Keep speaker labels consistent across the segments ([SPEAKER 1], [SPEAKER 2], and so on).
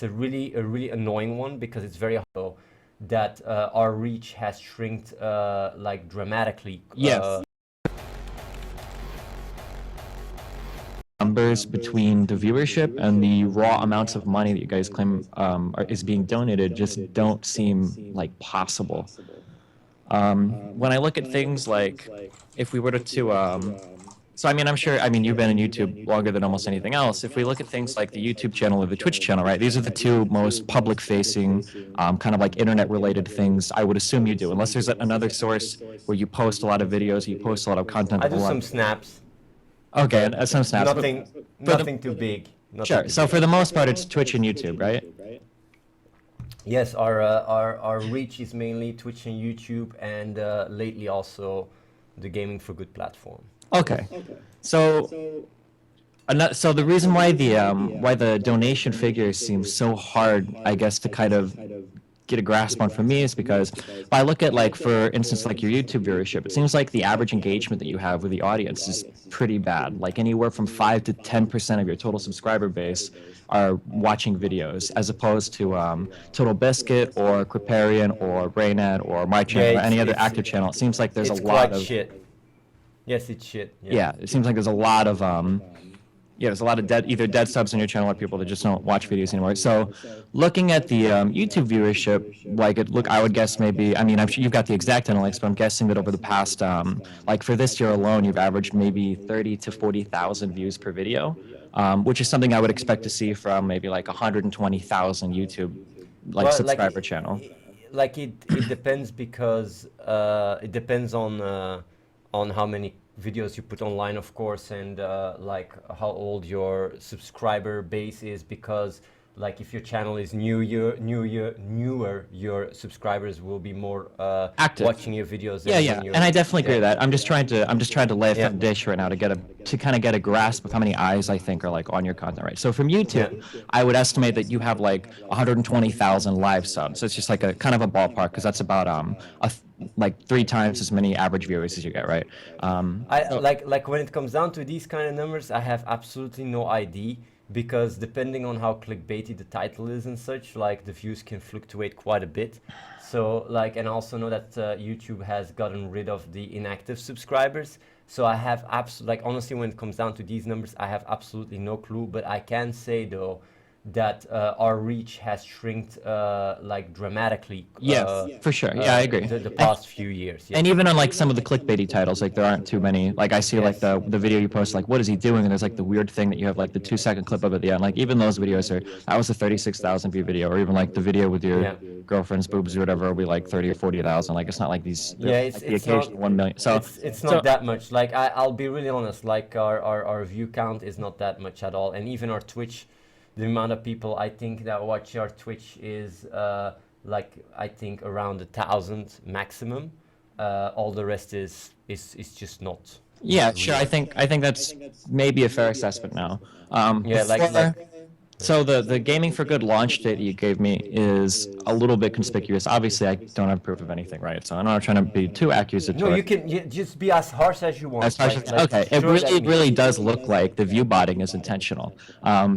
[SPEAKER 1] a really annoying one because it's very hard that our reach has shrinked like dramatically.
[SPEAKER 2] Yes. Numbers between the viewership and the raw amounts of money that you guys claim is being donated just don't seem like possible. When I look at things like, if we were to so I mean, I'm sure, I mean, you've been in YouTube longer than almost anything else. If we look at things like the YouTube channel or the Twitch channel, right? These are the two most public-facing, kind of like internet-related things I would assume you do, unless there's another source where you post a lot of videos, you post a lot of content.
[SPEAKER 1] I do some snaps.
[SPEAKER 2] Okay, some snaps.
[SPEAKER 1] Nothing too big.
[SPEAKER 2] Sure. So for the most part, it's Twitch and YouTube, right?
[SPEAKER 1] Yes, our reach is mainly Twitch and YouTube, and lately also the Gaming for Good platform.
[SPEAKER 2] Okay. So the reason why the donation figures seem so hard, I guess, to kind of get a grasp on for me is because if I look at, like, for instance, like your YouTube viewership, it seems like the average engagement that you have with the audience is pretty bad. Like anywhere from 5 to 10% of your total subscriber base are watching videos, as opposed to Total Biscuit or Kriparian or Brainad or my channel or any other active channel. It seems like there's a lot of
[SPEAKER 1] shit. Yes, it's shit.
[SPEAKER 2] Yeah, it seems like there's a lot of there's a lot of either dead subs on your channel or people that just don't watch videos anymore. So looking at the YouTube viewership, like I would guess maybe, I mean, I'm sure you've got the exact analytics, but I'm guessing that over the past, like for this year alone, you've averaged maybe 30 to 40,000 views per video, which is something I would expect to see from maybe like 120,000 YouTube subscriber channel.
[SPEAKER 1] Like it depends because it depends on how many videos you put online, of course, and like how old your subscriber base is, because like if your channel is newer, your subscribers will be more
[SPEAKER 2] active
[SPEAKER 1] watching your videos.
[SPEAKER 2] Yeah, and I definitely agree with that. I'm just trying to lay a foundation right now to kind of get a grasp of how many eyes I think are like on your content, right? So from YouTube, I would estimate that you have like 120,000 live subs. So it's just like a kind of a ballpark, because that's about like 3 times as many average viewers as you get, right?
[SPEAKER 1] Like when it comes down to these kind of numbers, I have absolutely no idea, because depending on how clickbaity the title is and such, like the views can fluctuate quite a bit. So like, and I also know that YouTube has gotten rid of the inactive subscribers. So I have like honestly, when it comes down to these numbers, I have absolutely no clue. But I can say though that our reach has shrinked like dramatically.
[SPEAKER 2] For sure. Yeah, I agree.
[SPEAKER 1] The past few years.
[SPEAKER 2] And even on like some of the clickbaity titles, like there aren't too many. Like I see like the video you post, like what is he doing? And there's like the weird thing that you have like the 2-second clip of at the end. Like even those videos that was a 36,000 view video, or even like the video with your girlfriend's boobs or whatever will be like 30 or 40,000. Like it's not like these.
[SPEAKER 1] It's
[SPEAKER 2] the occasional 1 million. So
[SPEAKER 1] it's not that much. Like I'll be really honest. Like our view count is not that much at all, and even our Twitch. The amount of people I think that watch our Twitch is like I think around 1,000 maximum. All the rest is just not.
[SPEAKER 2] Yeah, sure. I think that's maybe a fair assessment now. So the Gaming for Good launch date you gave me is a little bit conspicuous. Obviously, I don't have proof of anything, right? So I'm not trying to be too accusatory.
[SPEAKER 1] No, you can just be as harsh as you want.
[SPEAKER 2] As harsh okay, it really does look like the view botting is intentional.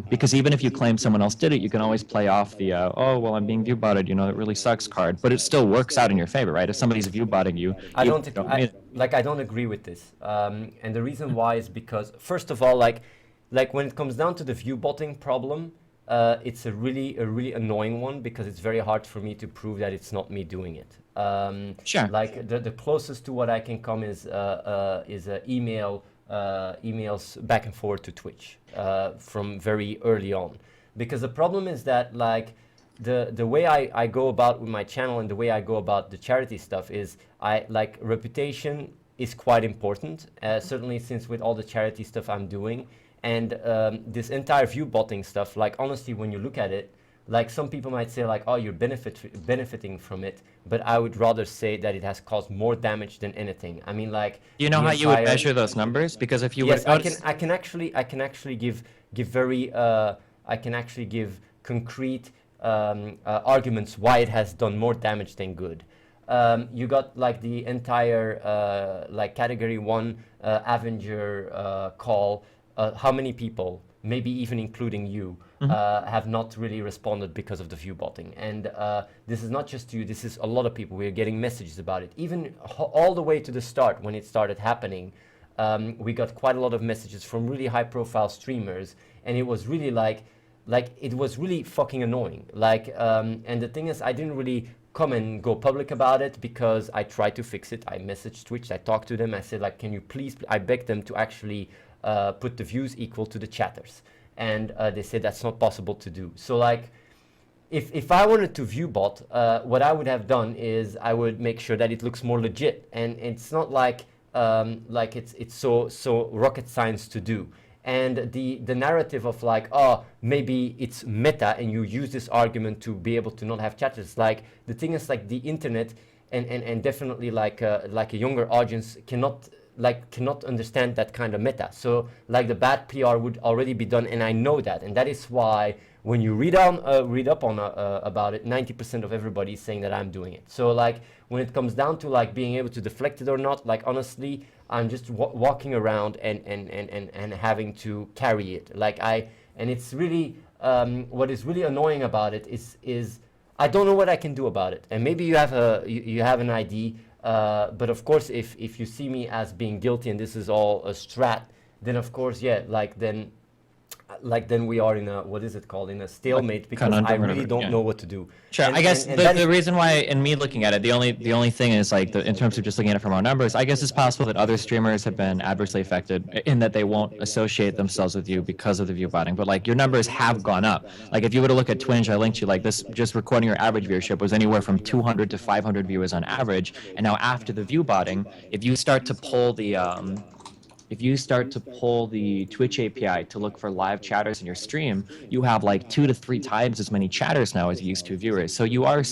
[SPEAKER 2] Because even if you claim someone else did it, you can always play off the, oh, well, I'm being view botted, you know, it really sucks card. But it still works out in your favor, right? If somebody's view botting you,
[SPEAKER 1] I don't agree with this. And the reason why is because, first of all, like when it comes down to the view botting problem, it's a really annoying one, because it's very hard for me to prove that it's not me doing it.
[SPEAKER 2] Sure.
[SPEAKER 1] Like the closest to what I can come is emails back and forth to Twitch from very early on, because the problem is that like the way I go about with my channel and the way I go about the charity stuff is reputation is quite important, certainly since with all the charity stuff I'm doing. And this entire view botting stuff, like honestly, when you look at it, like some people might say like, oh, you're benefiting from it, but I would rather say that it has caused more damage than anything. I mean, like,
[SPEAKER 2] you know how you would measure those numbers? Because if you
[SPEAKER 1] I can actually give concrete arguments why it has done more damage than good. You got like the entire like category 1 Avenger call. How many people? maybe even including you, have not really responded because of the view botting. And this is not just you, this is a lot of people. We're getting messages about it. Even all the way to the start, when it started happening, we got quite a lot of messages from really high profile streamers, and it was really like it was really fucking annoying. And the thing is, I didn't really come and go public about it because I tried to fix it. I messaged Twitch, I talked to them, I said like, can you please, I begged them to actually put the views equal to the chatters. And they said that's not possible to do. So like, if I wanted to view bot, what I would have done is I would make sure that it looks more legit, and it's not like it's so rocket science to do. And the narrative of like, oh, maybe it's meta and you use this argument to be able to not have chatters. Like, the thing is, like, the internet and definitely like a younger audience cannot understand that kind of meta. So like the bad PR would already be done, and I know that. And that is why when you read up on about it, 90% of everybody is saying that I'm doing it. So like, when it comes down to like being able to deflect it or not, like, honestly, I'm just walking around and having to carry it. And it's really, what is really annoying about it is I don't know what I can do about it. And maybe you have an idea, but of course, if you see me as being guilty and this is all a strat, then of course, yeah, then we are in a, what is it called, in a stalemate, because I really don't know what to do.
[SPEAKER 2] Sure. I guess the reason why, in me looking at it, the only thing is like, in terms of just looking at it from our numbers, I guess it's possible that other streamers have been adversely affected in that they won't associate themselves with you because of the view botting. But like, your numbers have gone up. Like, if you were to look at Twinge, I linked you, like, this just recording your average viewership was anywhere from 200 to 500 viewers on average. And now after the view botting, if you start to pull the Twitch API to look for live chatters in your stream, you have like 2 to 3 times as many chatters now as you used to viewers. So you are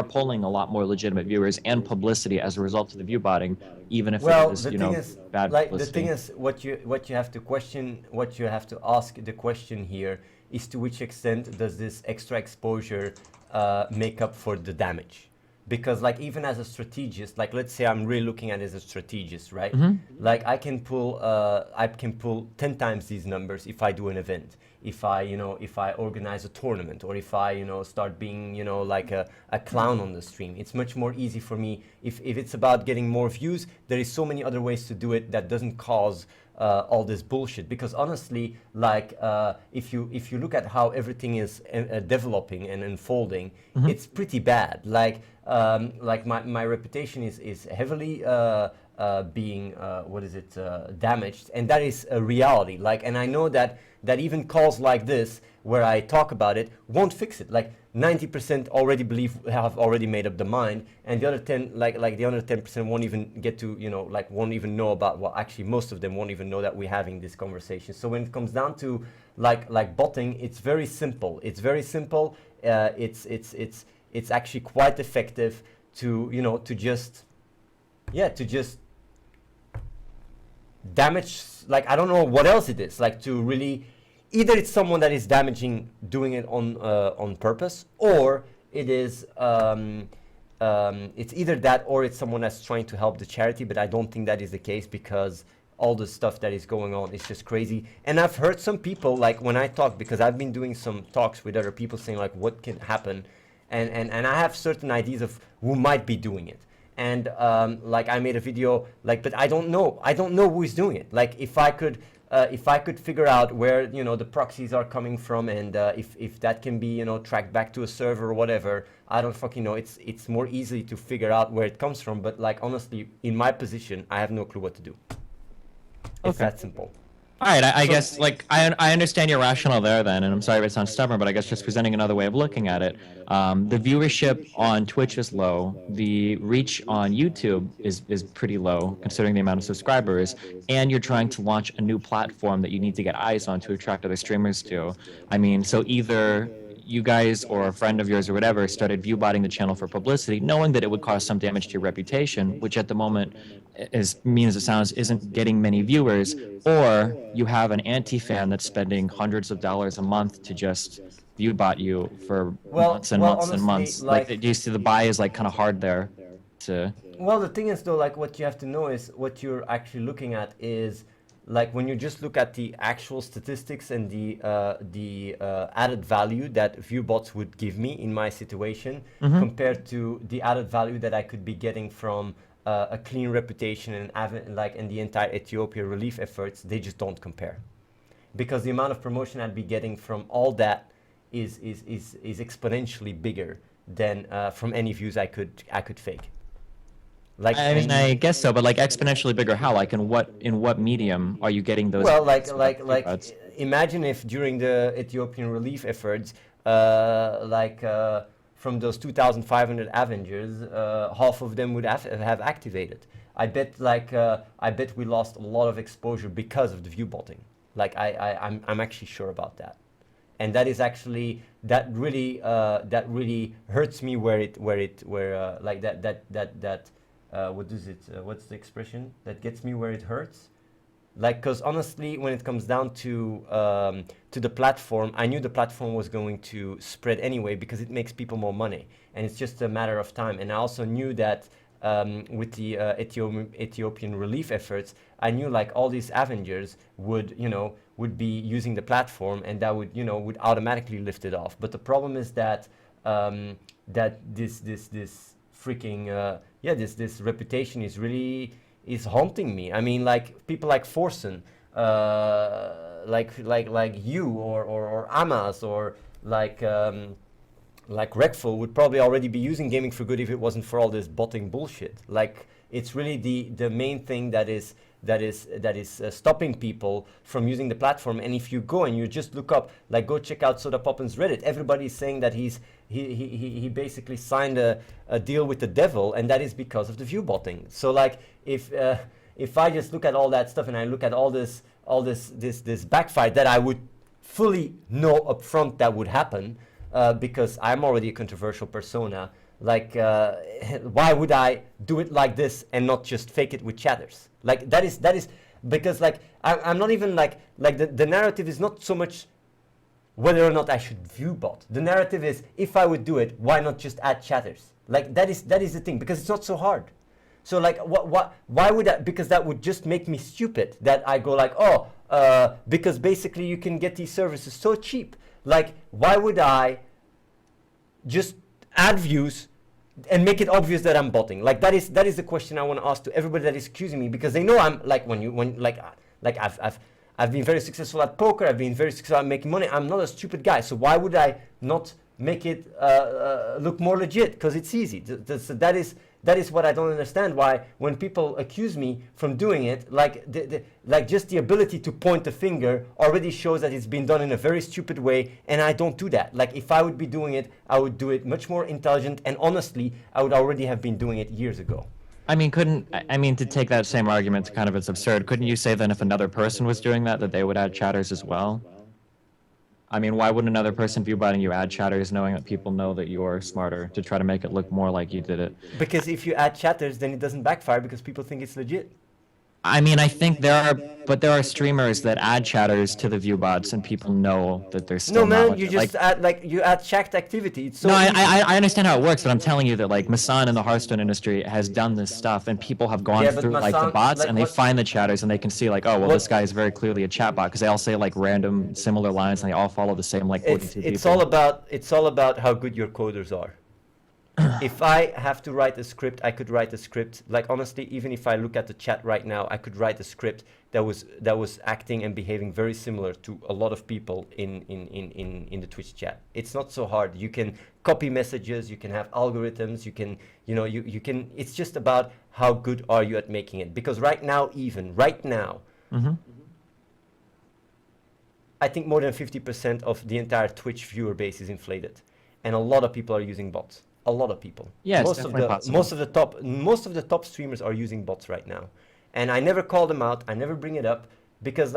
[SPEAKER 2] pulling a lot more legitimate viewers and publicity as a result of the view botting, even if it is, bad publicity.
[SPEAKER 1] The thing is, what you have to question, what you have to ask the question here is, to which extent does this extra exposure make up for the damage? Because like, even as a strategist, like, let's say I'm really looking at it as a strategist, right? Like, I can pull 10 times these numbers if I do an event, if I organize a tournament, or if I start being like a clown on the stream. It's much more easy for me. If it's about getting more views, there is so many other ways to do it that doesn't cause all this bullshit. Because honestly, like, if you look at how everything is developing and unfolding, it's pretty bad. Like my reputation is heavily being damaged, and that is a reality. Like, and I know that even calls like this, where I talk about it, won't fix it. Like, 90% already have already made up the mind, and the other 10, like the other 10% won't even get to, won't even know about. Well, actually, most of them won't even know that we're having this conversation. So when it comes down to like botting, it's very simple. It's very simple. It's actually quite effective to just damage. Like, I don't know what else it is. Like, to really, either it's someone that is damaging, doing it on purpose, or it is it's either that, or it's someone that's trying to help the charity. But I don't think that is the case, because all the stuff that is going on is just crazy. And I've heard some people, like, when I talk, because I've been doing some talks with other people, saying like, what can happen, and I have certain ideas of who might be doing it. And like, I made a video, like, but I don't know who is doing it. Like, if I could figure out where the proxies are coming from, and if that can be tracked back to a server or whatever, I don't fucking know. It's more easy to figure out where it comes from. But like, honestly, in my position, I have no clue what to do. It's that simple.
[SPEAKER 2] All right, I guess, like, I understand your rationale there then, and I'm sorry if it sounds stubborn, but I guess just presenting another way of looking at it, the viewership on Twitch is low, the reach on YouTube is pretty low, considering the amount of subscribers, and you're trying to launch a new platform that you need to get eyes on to attract other streamers to. I mean, so either you guys or a friend of yours or whatever started view-botting the channel for publicity, knowing that it would cause some damage to your reputation, which at the moment, as mean as it sounds, isn't getting many viewers, or you have an anti-fan that's spending hundreds of dollars a month to just view-bot you for months and months and months. Like, do you see the buy is like kind of hard there to...
[SPEAKER 1] Well, the thing is though, like, what you have to know is what you're actually looking at is like when you just look at the actual statistics and the added value that viewbots would give me in my situation compared to the added value that I could be getting from a clean reputation and the entire Ethiopia relief efforts, they just don't compare. Because the amount of promotion I'd be getting from all that is exponentially bigger than from any views I could fake. Like,
[SPEAKER 2] I mean, I guess so, but like exponentially bigger how? Like in what medium are you getting those?
[SPEAKER 1] Well, like imagine if during the Ethiopian relief efforts, from those 2,500 Avengers, half of them would have activated. I bet we lost a lot of exposure because of the view botting. Like I'm actually sure about that, and that is actually that really hurts me where what is it? What's the expression that gets me where it hurts? Like, because honestly, when it comes down to the platform, I knew the platform was going to spread anyway because it makes people more money, and it's just a matter of time. And I also knew that with the Ethiopian relief efforts, I knew like all these Avengers would be using the platform, and that would automatically lift it off. But the problem is that that this freaking this reputation is haunting me. I mean, like people like Forsen, like you or Amas or like Rekful would probably already be using Gaming for Good if it wasn't for all this botting bullshit. Like, it's really the main thing that is stopping people from using the platform. And if you go and you just look up, like, go check out Soda Poppin's Reddit, everybody's saying that he basically signed a deal with the devil, and that is because of the view botting. So like, if I just look at all that stuff and I look at all this backfire that I would fully know up front that would happen, because I'm already a controversial persona, like, why would I do it like this and not just fake it with chatters? Like, that is because, like, I'm not even like the narrative is not so much whether or not I should view bot. The narrative is, if I would do it, why not just add chatters? Like, that is the thing, because it's not so hard. So like, why would I? Because that would just make me stupid. That I go like, because basically you can get these services so cheap. Like, why would I just add views and make it obvious that I'm botting? Like, that is the question I want to ask to everybody that is accusing me, because they know I'm like, I've been very successful at poker. I've been very successful at making money. I'm not a stupid guy. So why would I not make it look more legit? Because it's easy. That is what I don't understand. Why, when people accuse me from doing it, like just the ability to point the finger already shows that it's been done in a very stupid way, and I don't do that. Like, if I would be doing it, I would do it much more intelligent, and honestly, I would already have been doing it years ago.
[SPEAKER 2] I mean, to take that same argument to kind of, it's absurd, couldn't you say then if another person was doing that they would add chatters as well? I mean, why wouldn't another person view botting you add chatters, knowing that people know that you're smarter, to try to make it look more like you did it?
[SPEAKER 1] Because if you add chatters, then it doesn't backfire because people think it's legit.
[SPEAKER 2] I mean, I think there are streamers that add chatters to the view bots, and people know that they're still.
[SPEAKER 1] No, man,
[SPEAKER 2] not
[SPEAKER 1] you just add chat activity. It's so
[SPEAKER 2] no,
[SPEAKER 1] easy.
[SPEAKER 2] I understand how it works, but I'm telling you that like Masan in the Hearthstone industry has done this stuff, and people have gone through like the bots, like, and they find the chatters, and they can see like, oh well, this guy is very clearly a chat bot, because they all say like random similar lines, and they all follow the same like 42 people.
[SPEAKER 1] It's all about how good your coders are. If I have to write a script, I could write a script. Like, honestly, even if I look at the chat right now, I could write a script that was acting and behaving very similar to a lot of people in the Twitch chat. It's not so hard. You can copy messages, you can have algorithms, you can, you can, it's just about how good are you at making it. Because right now, I think more than 50% of the entire Twitch viewer base is inflated. And a lot of people are using bots. A lot of people.
[SPEAKER 2] Yeah,
[SPEAKER 1] most of the top streamers are using bots right now, and I never call them out. I never bring it up because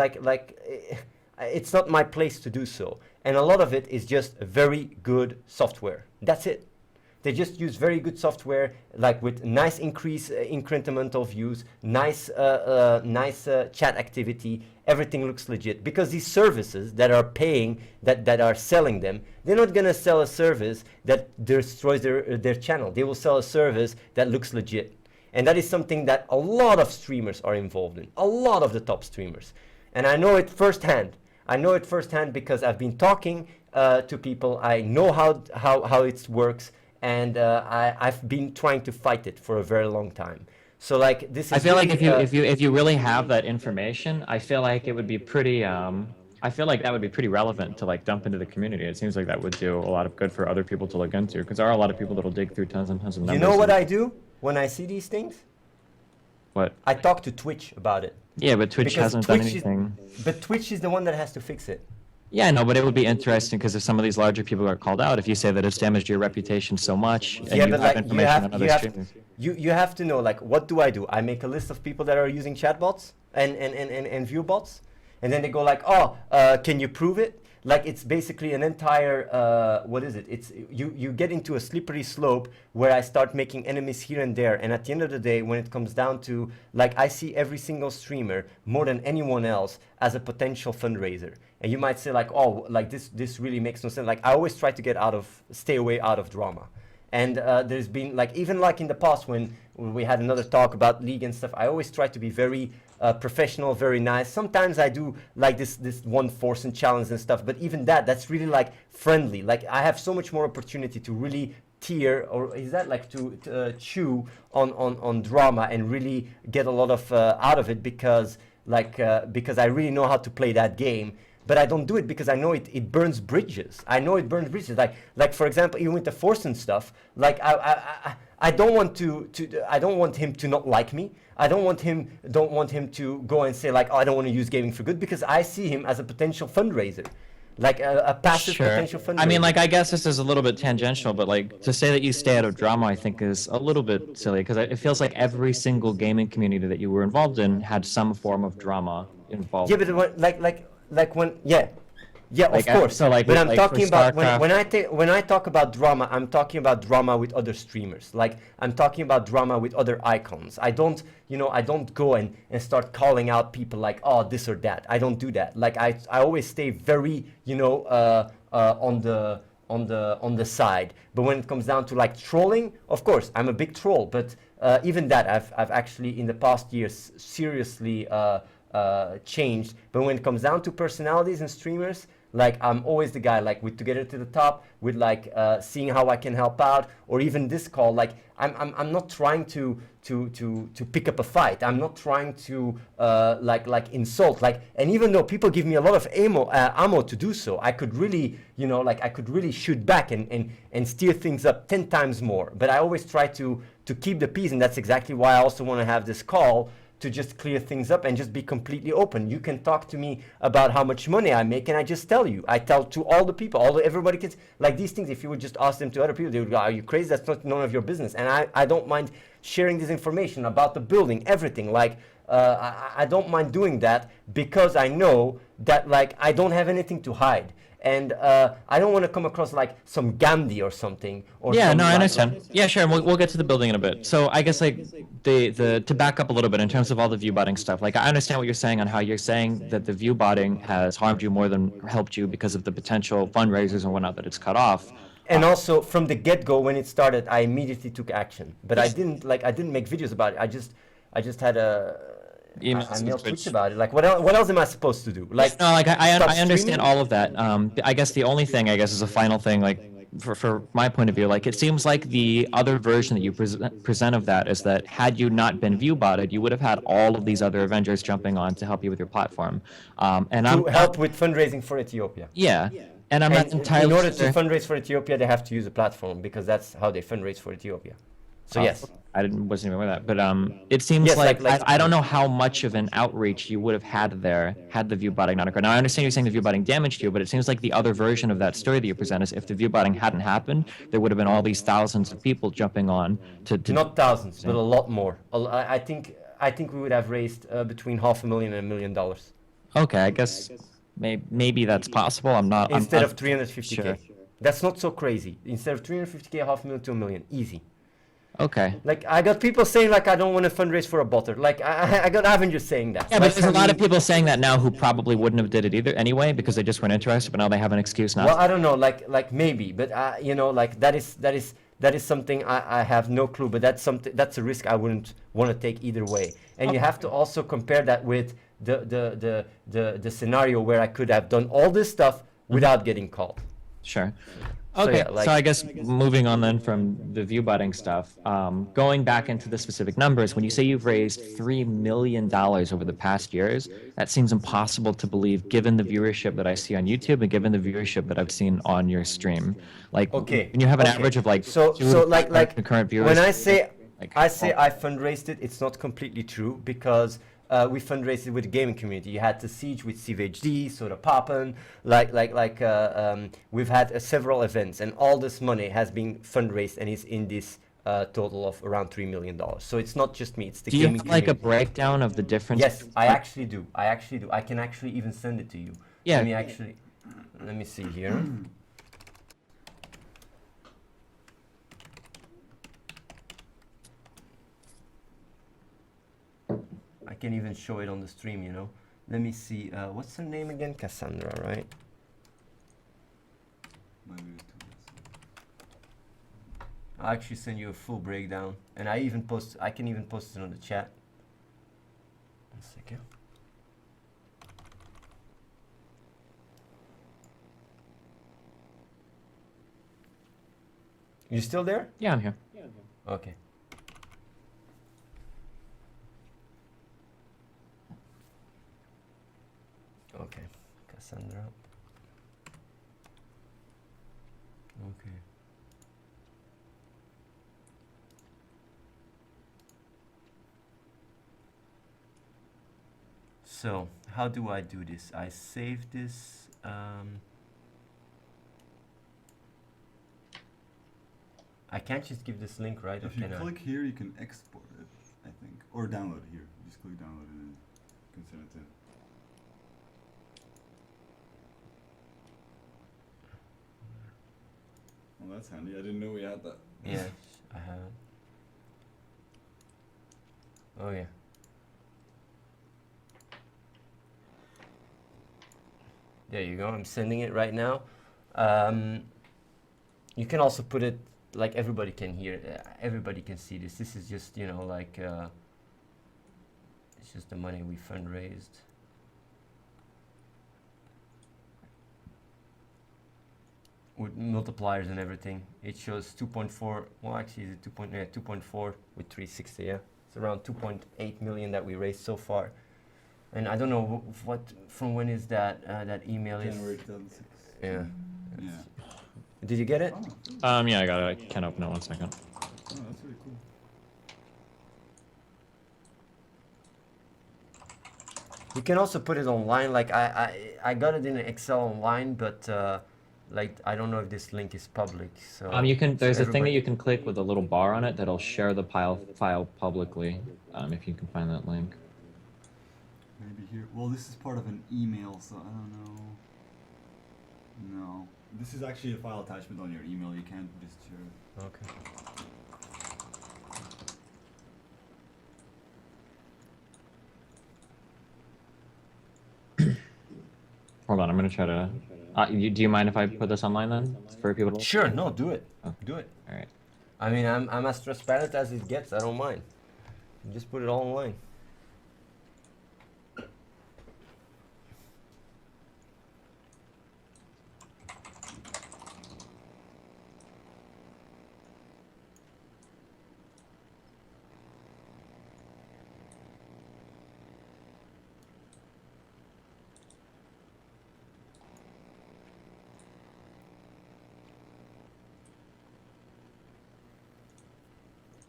[SPEAKER 1] it's not my place to do so. And a lot of it is just very good software. That's it. They just use very good software, like with nice incremental views, nice chat activity. Everything looks legit, because these services that are paying, that are selling them, they're not gonna sell a service that destroys their channel. They will sell a service that looks legit. And that is something that a lot of streamers are involved in, a lot of the top streamers. And I know it firsthand. I know it firsthand because I've been talking to people. I know how it works, and I've been trying to fight it for a very long time. So like this is
[SPEAKER 2] I feel
[SPEAKER 1] really,
[SPEAKER 2] like if you really have that information, I feel like it would be pretty I feel like that would be pretty relevant to like dump into the community. It seems like that would do a lot of good for other people to look into, because there are a lot of people that'll dig through tons and tons of numbers.
[SPEAKER 1] You know what I do when I see these things?
[SPEAKER 2] What?
[SPEAKER 1] I talk to Twitch about it.
[SPEAKER 2] Yeah, but Twitch
[SPEAKER 1] Because
[SPEAKER 2] hasn't done
[SPEAKER 1] Twitch
[SPEAKER 2] anything.
[SPEAKER 1] But Twitch is the one that has to fix it.
[SPEAKER 2] Yeah, I know, but it would be interesting because if some of these larger people are called out, if you say that it's damaged your reputation so much, and
[SPEAKER 1] Yeah,
[SPEAKER 2] you
[SPEAKER 1] but
[SPEAKER 2] have
[SPEAKER 1] like
[SPEAKER 2] information on other streamers.
[SPEAKER 1] you have to know, like, what do? I make a list of people that are using chatbots and view bots, and then they go like, oh, can you prove it? Like, it's basically an entire, what is it? It's you get into a slippery slope where I start making enemies here and there, and at the end of the day, when it comes down to, like, I see every single streamer more than anyone else as a potential fundraiser. And you might say like, oh, like this really makes no sense. Like, I always try to stay away out of drama. And there's been, like, even like in the past when we had another talk about League and stuff, I always try to be very professional, very nice. Sometimes I do like this one force and challenge and stuff, but even that's really like friendly. Like, I have so much more opportunity to really tear, or is that like to chew on drama and really get a lot of out of it, because I really know how to play that game. But I don't do it because I know it burns bridges. I know it burns bridges. Like for example, even with the force and stuff. Like I don't want I don't want him to not like me. I don't want him to go and say like, oh, I don't want to use gaming for good, because I see him as a potential fundraiser, like a passive potential fundraiser.
[SPEAKER 2] I mean, like, I guess this is a little bit tangential, but like to say that you stay out of drama, I think is a little bit silly, because it feels like every single gaming community that you were involved in had some form of drama involved.
[SPEAKER 1] Yeah, but like when
[SPEAKER 2] Like,
[SPEAKER 1] of course.
[SPEAKER 2] so, like,
[SPEAKER 1] but I'm
[SPEAKER 2] like
[SPEAKER 1] talking
[SPEAKER 2] for
[SPEAKER 1] about
[SPEAKER 2] StarCraft-
[SPEAKER 1] when I talk about drama, I'm talking about drama with other streamers. Like, I'm talking about drama with other icons. I don't go and start calling out people like, oh, this or that. I don't do that. Like, I always stay very on the side. But when it comes down to like trolling, of course, I'm a big troll. But even that, I've actually in the past years seriously changed. But when it comes down to personalities and streamers, like, I'm always the guy like with Together to the Top, with like seeing how I can help out, or even this call. Like, I'm not trying to pick up a fight. I'm not trying to like insult. Like, and even though people give me a lot of ammo to do so, I could really I could really shoot back and steer things up 10 times more. But I always try to keep the peace, and that's exactly why I also want to have this call, to just clear things up and just be completely open. You can talk to me about how much money I make, and I just tell you. I tell to all the people, everybody gets like these things. If you would just ask them to other people, they would go, "Are you crazy? That's none of your business." And I don't mind sharing this information about the building, everything. Like, I don't mind doing that, because I know that like I don't have anything to hide. And I don't want to come across like some Gandhi or something.
[SPEAKER 2] Yeah, no, I understand. Yeah, sure. We'll get to the building in a bit. So I guess like the to back up a little bit in terms of all the view botting stuff. Like, I understand what you're saying on how you're saying that the view botting has harmed you more than helped you because of the potential fundraisers and whatnot that it's cut off.
[SPEAKER 1] And also from the get-go, when it started, I immediately took action. But I didn't make videos about it. I just had a email Twitch about it. Like, what else am I supposed to do? Like,
[SPEAKER 2] no, like I understand all of that. I guess the only thing, I guess, is a final thing, like for my point of view, like, it seems like the other version that you present of that is that had you not been view botted, you would have had all of these other Avengers jumping on to help you with your platform. And
[SPEAKER 1] to help with fundraising for Ethiopia.
[SPEAKER 2] Yeah. And I'm not entirely
[SPEAKER 1] in order
[SPEAKER 2] sure.
[SPEAKER 1] to fundraise for Ethiopia, they have to use a platform, because that's how they fundraise for Ethiopia. So yes.
[SPEAKER 2] I wasn't even aware of that, but it seems
[SPEAKER 1] Yes,
[SPEAKER 2] like
[SPEAKER 1] like
[SPEAKER 2] I don't know how much of an outreach you would have had there had the view botting not occurred. Now I understand you're saying the view botting damaged you, but it seems like the other version of that story that you present is if the view botting hadn't happened, there would have been all these thousands of people jumping on to
[SPEAKER 1] not thousands, but a lot more. I think we would have raised between $500,000 and $1 million.
[SPEAKER 2] Okay, I guess maybe that's possible.
[SPEAKER 1] Instead of 350K.
[SPEAKER 2] Sure.
[SPEAKER 1] That's not so crazy. Instead of 350K, $500,000 to $1 million, easy.
[SPEAKER 2] Okay.
[SPEAKER 1] Like, I got people saying like I don't want to fundraise for a botter. Like, I got Avengers saying that.
[SPEAKER 2] Yeah, but there's a lot of people saying that now who probably wouldn't have did it either anyway because they just weren't interested, but now they have an excuse not.
[SPEAKER 1] Well, I don't know, like maybe, but like that is that is something I have no clue, but that's a risk I wouldn't want to take either way. And you have to also compare that with the scenario where I could have done all this stuff without getting called.
[SPEAKER 2] Sure.
[SPEAKER 1] So,
[SPEAKER 2] Okay,
[SPEAKER 1] yeah, like-
[SPEAKER 2] so I guess moving on then from the view butting stuff, going back into the specific numbers, when you say you've raised $3 million over the past years, that seems impossible to believe given the viewership that I see on YouTube and given the viewership that I've seen on your stream. Like,
[SPEAKER 1] Okay.
[SPEAKER 2] when you have an
[SPEAKER 1] okay.
[SPEAKER 2] average of like
[SPEAKER 1] so
[SPEAKER 2] 2 to
[SPEAKER 1] like
[SPEAKER 2] 500 current viewers.
[SPEAKER 1] when I say
[SPEAKER 2] like,
[SPEAKER 1] I fundraised it, it's not completely true because we fundraised it with the gaming community. You had the Siege with CVHD, Soda Poppin, we've had several events, and all this money has been fundraised and is in this total of around $3 million. So it's not just me; it's the
[SPEAKER 2] do you
[SPEAKER 1] gaming
[SPEAKER 2] have like a
[SPEAKER 1] community.
[SPEAKER 2] breakdown of the difference?
[SPEAKER 1] Yes, I actually do. I can actually even send it to you.
[SPEAKER 2] Yeah.
[SPEAKER 1] Let me see here. I can even show it on the stream, you know. Let me see. What's her name again? Cassandra, right? I'll actually send you a full breakdown, and I can even post it on the chat. 1 second. You still there?
[SPEAKER 2] Yeah, I'm here.
[SPEAKER 1] Okay. Okay, Cassandra. Okay. So, how do I do this? I save this. I can't just give this link, right?
[SPEAKER 3] If you click here, you can export it, I think. Or download it here. Just click download and then you can send it to. Well, that's handy. I didn't know we had that.
[SPEAKER 1] Yeah, I have it. Oh yeah. There you go. I'm sending it right now. You can also put it like everybody can hear. Everybody can see this. This is just, you know, like it's just the money we fundraised. With multipliers and everything, it shows 2.4. Well, actually, it's 2.4 with 360. Yeah, it's around 2.8 million that we raised so far. And I don't know what from when is that that email is.
[SPEAKER 3] January 2006.
[SPEAKER 1] Yeah.
[SPEAKER 3] Yeah.
[SPEAKER 1] Did you get it?
[SPEAKER 3] Oh,
[SPEAKER 2] Yeah, I got it. I can't open it. 1 second.
[SPEAKER 3] oh, that's really cool.
[SPEAKER 1] You can also put it online. Like I got it in Excel online, but like I don't know if this link is public. So
[SPEAKER 2] You can. There's
[SPEAKER 1] so
[SPEAKER 2] a thing that
[SPEAKER 1] everybody-
[SPEAKER 2] you can click with a little bar on it that'll share the file publicly. If you can find that link.
[SPEAKER 3] Maybe here. Well, this is part of an email, so I don't know. No. This is actually a file attachment on your email. You can't just share it.
[SPEAKER 1] Okay.
[SPEAKER 2] Hold on, I'm gonna try to. Do you mind if I put this online then for people to?
[SPEAKER 1] Sure. No, do it.
[SPEAKER 2] Oh.
[SPEAKER 1] Do it.
[SPEAKER 2] All right.
[SPEAKER 1] I mean, I'm as transparent as it gets. I don't mind. Just put it all online.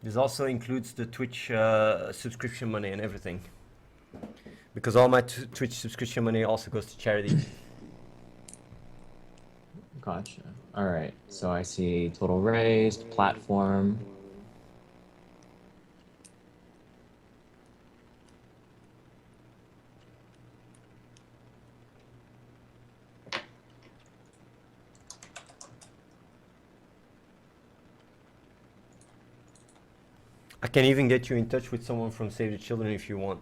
[SPEAKER 1] This also includes the Twitch subscription money and everything. Because all my Twitch subscription money also goes to charity.
[SPEAKER 2] Gotcha. All right. So I see total raised, platform.
[SPEAKER 1] I can even get you in touch with someone from Save the Children if you want.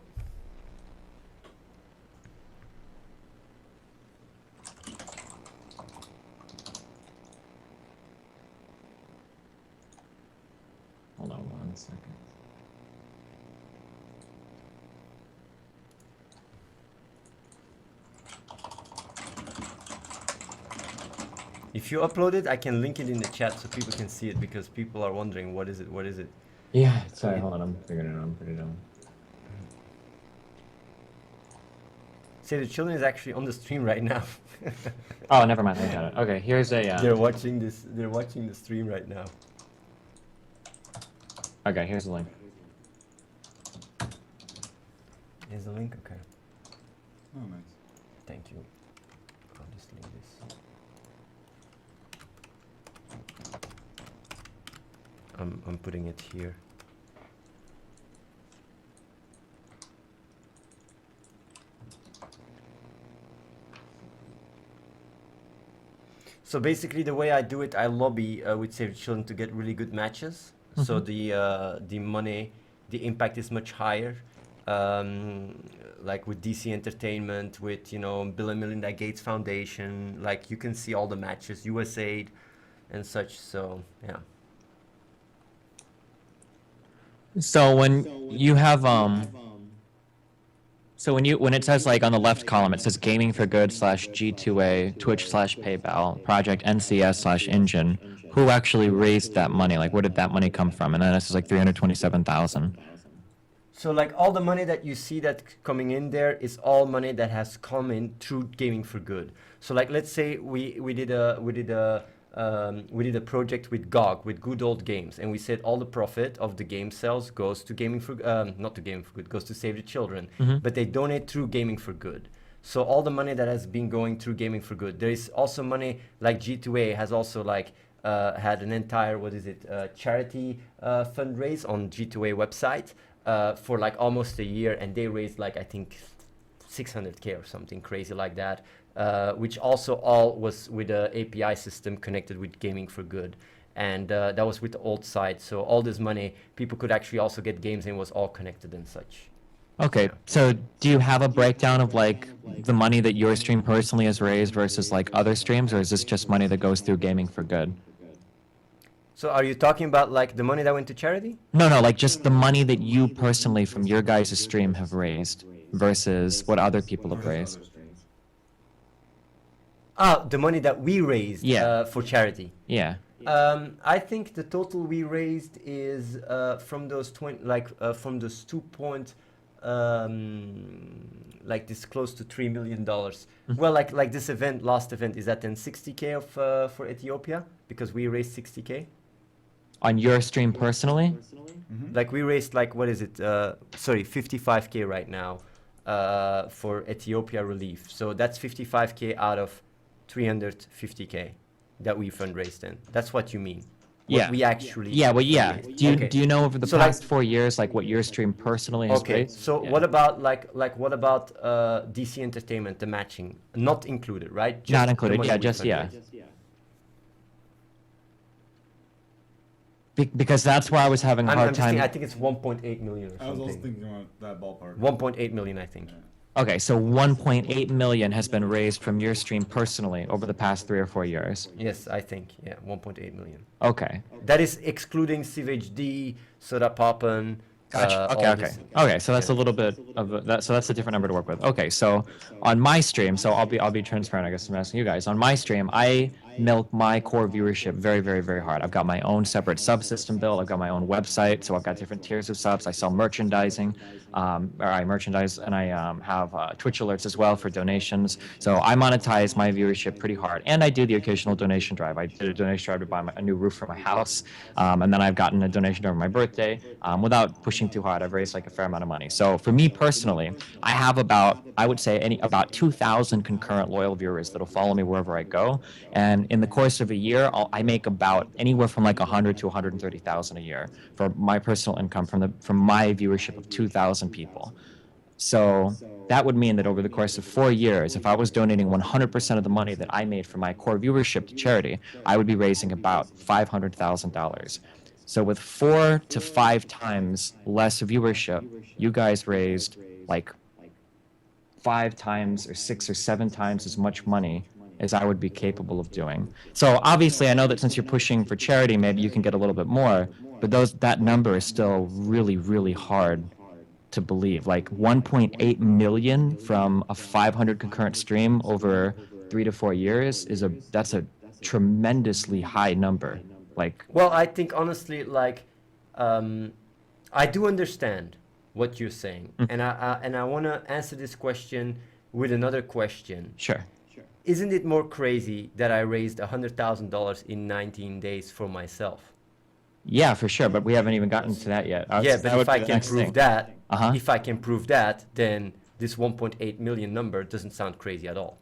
[SPEAKER 1] If you upload it, I can link it in the chat so people can see it, because people are wondering what is it, what is it.
[SPEAKER 2] Yeah, sorry, hold on, I'm figuring it out. I'm pretty dumb.
[SPEAKER 1] Say the children is actually on the stream right now.
[SPEAKER 2] Oh, never mind, I got it. Okay, here's a.
[SPEAKER 1] They're watching this. They're watching the stream right now.
[SPEAKER 2] Okay, here's the link.
[SPEAKER 1] Here's the link. Okay.
[SPEAKER 3] Oh, nice.
[SPEAKER 1] Thank you. I'll just leave this. I'm putting it here. So basically, the way I do it, I lobby with Save the Children to get really good matches. So the money, the impact is much higher. Like with DC Entertainment, with Bill and Melinda Gates Foundation, like you can see all the matches, USAID, and such. So yeah.
[SPEAKER 2] So when you have so when it says like on the left column it says Gaming for Good /G2A Twitch /PayPal Project NCS /Engine, who actually raised that money? Like where did that money come from? And then this is like 327,000.
[SPEAKER 1] So like all the money that you see that coming in there is all money that has come in through Gaming for Good. So like let's say we did a project with GOG, with Good Old Games, and we said all the profit of the game sales goes to Gaming for not to Gaming for Good, goes to Save the Children, but they donate through Gaming for Good. So all the money that has been going through Gaming for Good. There is also money like G2A has also like had an entire charity fundraise on G2A website for like almost a year, and they raised like I think 600K or something crazy like that. Which also all was with a API system connected with Gaming for Good, and that was with the old site. So all this money, people could actually also get games, and it was all connected and such.
[SPEAKER 2] Okay, so do you have a breakdown of like the money that your stream personally has raised versus like other streams, or is this just money that goes through Gaming for Good?
[SPEAKER 1] So are you talking about like the money that went to charity?
[SPEAKER 2] No, like just the money that you personally from your guys' stream have raised versus what other people have raised.
[SPEAKER 1] The money that we raised for charity.
[SPEAKER 2] Yeah.
[SPEAKER 1] I think the total we raised is from those from those 2 point, like this close to $3 million. Well, like this last event is that then 60K of for Ethiopia, because we raised 60K.
[SPEAKER 2] On your stream personally?
[SPEAKER 1] Like we raised like what is it? 55K right now for Ethiopia relief. So that's 55K out of 350K that we fundraised in. That's what you mean? What we actually.
[SPEAKER 2] Yeah. Well, yeah. Do you know over the past
[SPEAKER 1] like,
[SPEAKER 2] 4 years like what your stream personally has raised?
[SPEAKER 1] So what about what about DC Entertainment, the matching, not included, right? Just
[SPEAKER 2] not included. Yeah. Just because that's where I was having a hard time.
[SPEAKER 1] I think it's 1.8 million or something.
[SPEAKER 3] I was also thinking about that ballpark.
[SPEAKER 1] 1.8 million, I think.
[SPEAKER 3] Yeah.
[SPEAKER 2] Okay, so 1.8 million has been raised from your stream personally over the past 3 or 4 years.
[SPEAKER 1] Yes, I think, 1.8 million.
[SPEAKER 2] Okay.
[SPEAKER 1] That is excluding CVHD, Soda Poppin.
[SPEAKER 2] Gotcha. Okay, so that's a little bit of that. So that's a different number to work with. Okay, so on my stream, so I'll be transparent. I guess I'm asking you guys. On my stream, I milk my core viewership very, very, very hard. I've got my own separate subsystem built. I've got my own website, so I've got different tiers of subs. I sell merchandising, or I merchandise, and I have Twitch alerts as well for donations. So I monetize my viewership pretty hard, and I do the occasional donation drive. I did a donation drive to buy a new roof for my house, and then I've gotten a donation drive for my birthday without pushing too hard. I've raised like a fair amount of money. So for me personally, I have about 2,000 concurrent loyal viewers that'll follow me wherever I go, and in the course of a year, I make about anywhere from like 100 to 130,000 a year for my personal income from my viewership of 2,000 people. So that would mean that over the course of 4 years, if I was donating 100% of the money that I made from my core viewership to charity, I would be raising about $500,000. So with 4 to 5 times less viewership, you guys raised like 5 times or 6 or 7 times as much money as I would be capable of doing. So obviously I know that since you're pushing for charity, maybe you can get a little bit more, but that number is still really, really hard to believe. Like 1.8 million from a 500 concurrent stream over 3 to 4 years that's tremendously high number. Like,
[SPEAKER 1] Well, I think honestly, like, I do understand what you're saying, and I want to answer this question with another question.
[SPEAKER 2] sure.
[SPEAKER 1] Isn't it more crazy that I raised $100,000 in 19 days for myself?
[SPEAKER 2] Yeah, for sure, but we haven't even gotten to that yet.
[SPEAKER 1] Yeah,
[SPEAKER 2] That
[SPEAKER 1] but
[SPEAKER 2] would
[SPEAKER 1] if
[SPEAKER 2] be
[SPEAKER 1] I
[SPEAKER 2] the
[SPEAKER 1] can
[SPEAKER 2] next
[SPEAKER 1] prove
[SPEAKER 2] thing.
[SPEAKER 1] that,
[SPEAKER 2] Uh-huh.
[SPEAKER 1] if I can prove that, then this 1.8 million number doesn't sound crazy at all.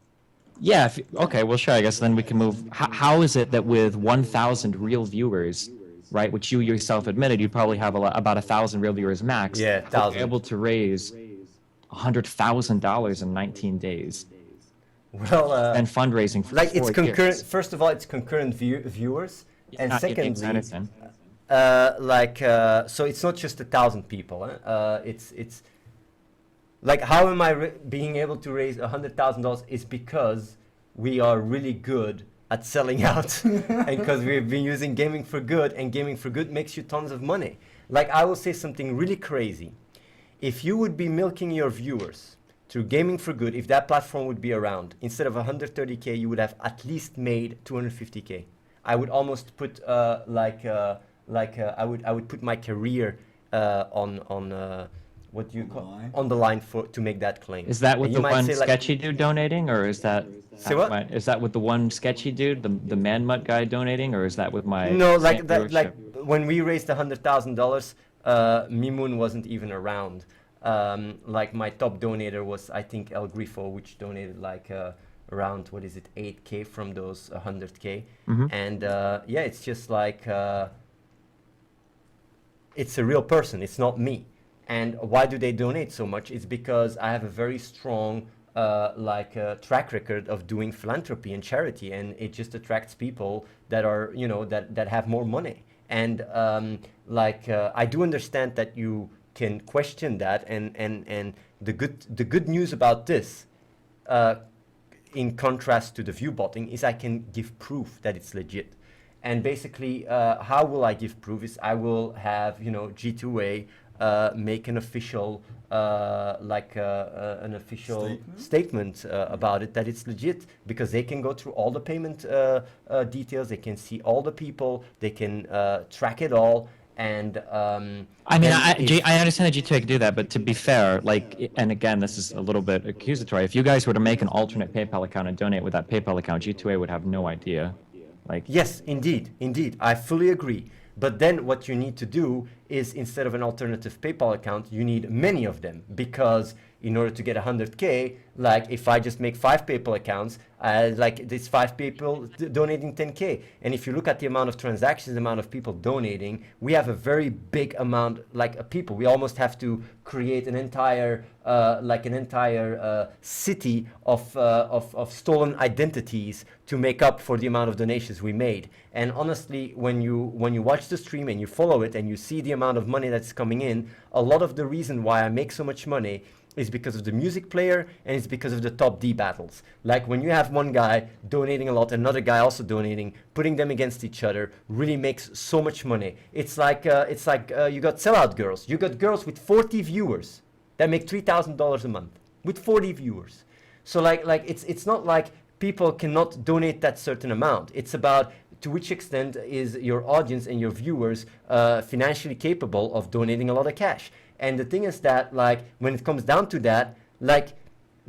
[SPEAKER 2] Yeah, okay, well, sure, I guess then we can move. How is it that with 1,000 real viewers, right, which you yourself admitted, you'd probably have about 1,000 real viewers max,
[SPEAKER 1] Yeah,
[SPEAKER 2] how were
[SPEAKER 1] 1,000.
[SPEAKER 2] you able to raise $100,000 in 19 days?
[SPEAKER 1] Well,
[SPEAKER 2] And fundraising for
[SPEAKER 1] like it's
[SPEAKER 2] 4
[SPEAKER 1] concurrent.
[SPEAKER 2] years.
[SPEAKER 1] First of all, it's concurrent viewers, and
[SPEAKER 2] I
[SPEAKER 1] secondly,
[SPEAKER 2] understand.
[SPEAKER 1] so it's not just 1,000 people. It's like, how am I being able to raise $100,000? Is because we are really good at selling out, and because we've been using Gaming for Good, and Gaming for Good makes you tons of money. Like, I will say something really crazy. If you would be milking your viewers through Gaming for Good, if that platform would be around, instead of 130K, you would have at least made 250K. I would almost put I would put my career on what do you
[SPEAKER 3] On the
[SPEAKER 1] call
[SPEAKER 3] line?
[SPEAKER 1] on the line for to make that claim.
[SPEAKER 2] Is that with
[SPEAKER 1] And
[SPEAKER 2] the
[SPEAKER 1] you might
[SPEAKER 2] one
[SPEAKER 1] say, like,
[SPEAKER 2] sketchy dude donating, or is that...
[SPEAKER 1] Say what?
[SPEAKER 2] Is that with the one sketchy dude, the man mutt guy donating, or is that with my...
[SPEAKER 1] No, like
[SPEAKER 2] same
[SPEAKER 1] that, like
[SPEAKER 2] viewership?
[SPEAKER 1] when we raised $100,000, Mimoun wasn't even around. Like, my top donator was, I think, El Grifo, which donated like around, what is it, 8K from those 100K.
[SPEAKER 2] Mhm.
[SPEAKER 1] And yeah, it's just like, it's a real person, it's not me. And why do they donate so much? It's because I have a very strong track record of doing philanthropy and charity, and it just attracts people that are, you know, that have more money. And I do understand that you can question that, and the good news about this, in contrast to the view botting, is I can give proof that it's legit. And basically, how will I give proof? Is I will have, you know, G2A make an official statement about it, that it's legit, because they can go through all the payment details, they can see all the people, they can track it all. And
[SPEAKER 2] I mean, I understand that G2A can do that, but to be fair, like, and again, this is a little bit accusatory. If you guys were to make an alternate PayPal account and donate with that PayPal account, G2A would have no idea. Like,
[SPEAKER 1] yes, indeed, I fully agree. But then what you need to do is, instead of an alternative PayPal account, you need many of them, because in order to get 100K, like, if I just make 5 PayPal accounts, like, these 5 people donating 10K. And if you look at the amount of transactions, the amount of people donating, we have a very big amount, like, of people. We almost have to create an entire city of stolen identities to make up for the amount of donations we made. And honestly, when you watch the stream and you follow it and you see the amount of money that's coming in, a lot of the reason why I make so much money is because of the music player, and it's because of the top D battles. Like, when you have one guy donating a lot, another guy also donating, putting them against each other really makes so much money. It's like you got sellout girls. You got girls with 40 viewers that make $3,000 a month with 40 viewers. So like it's not like people cannot donate that certain amount. It's about to which extent is your audience and your viewers financially capable of donating a lot of cash. And the thing is that, like, when it comes down to that, like,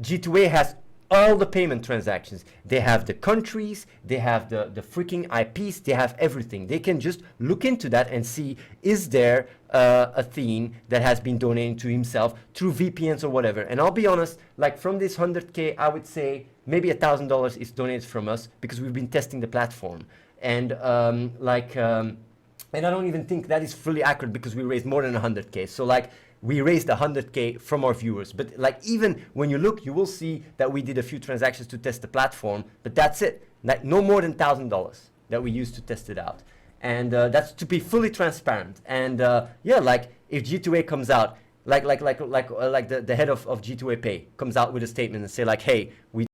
[SPEAKER 1] G2A has all the payment transactions. They have the countries, they have the freaking IPs, they have everything. They can just look into that and see, is there Athene that has been donating to himself through VPNs or whatever. And I'll be honest, like, from this 100K, I would say maybe $1,000 is donated from us, because we've been testing the platform. And and I don't even think that is fully accurate, because we raised more than 100K. So, like, we raised 100K from our viewers. But, like, even when you look, you will see that we did a few transactions to test the platform. But that's it. Like, no more than $1,000 that we used to test it out. And that's to be fully transparent. And yeah, like, if G2A comes out, like the head of G2A Pay comes out with a statement and say, like, hey, we